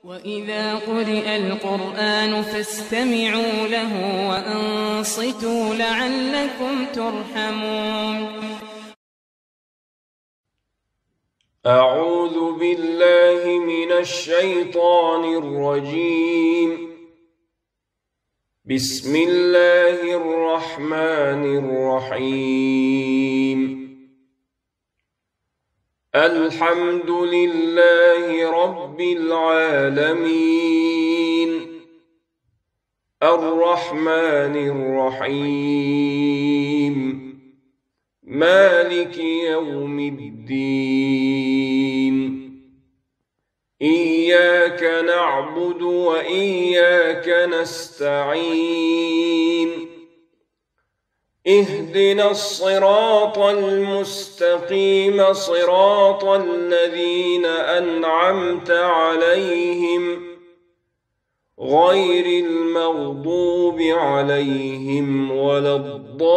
وإذا قرئ القرآن فاستمعوا له وأنصتوا لعلكم ترحمون. أعوذ بالله من الشيطان الرجيم. بسم الله الرحمن الرحيم. الحمد لله رب العالمين الرحمن الرحيم مالك يوم الدين إياك نعبد وإياك نستعين اهدنا الصراط المستقيم صراط الذين أنعمت عليهم غير المغضوب عليهم ولا الضالين.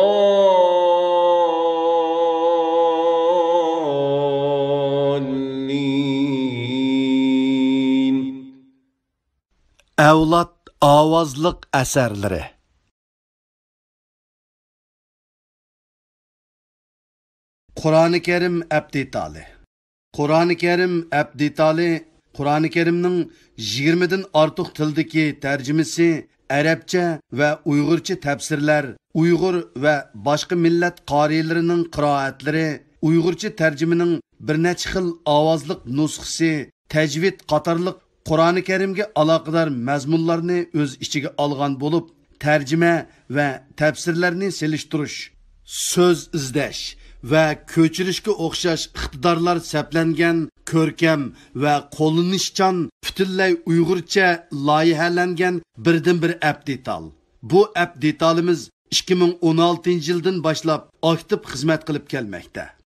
Avlod ovozliq asarlari. Qur'oni Karim abditali. Qur'oni Karim abditali Qur'oni Karimning 20 dan ortiq tildagi tarjimasi, arabcha va uyg'urcha tafsirlar, uyg'ur va boshqa millat qorilarining qiroatlari, uyg'urcha tarjimaning bir necha xil ovozliq nusxasi, tajvid qatorliq Qur'oni Karimga aloqador mazmunlarni o'z ichiga olgan bo'lib, tarjima va tafsirlarni selishtirish, so'z izlash va ko'chirishga o'xshash iqtidorlar saplangan ko'rkam va qo'llanishchan butunlay uyg'urcha loyihalangan birdan-bir abdital. Bu abditalimiz 2016 yildan boshlab aktiv xizmat qilib kelmoqda.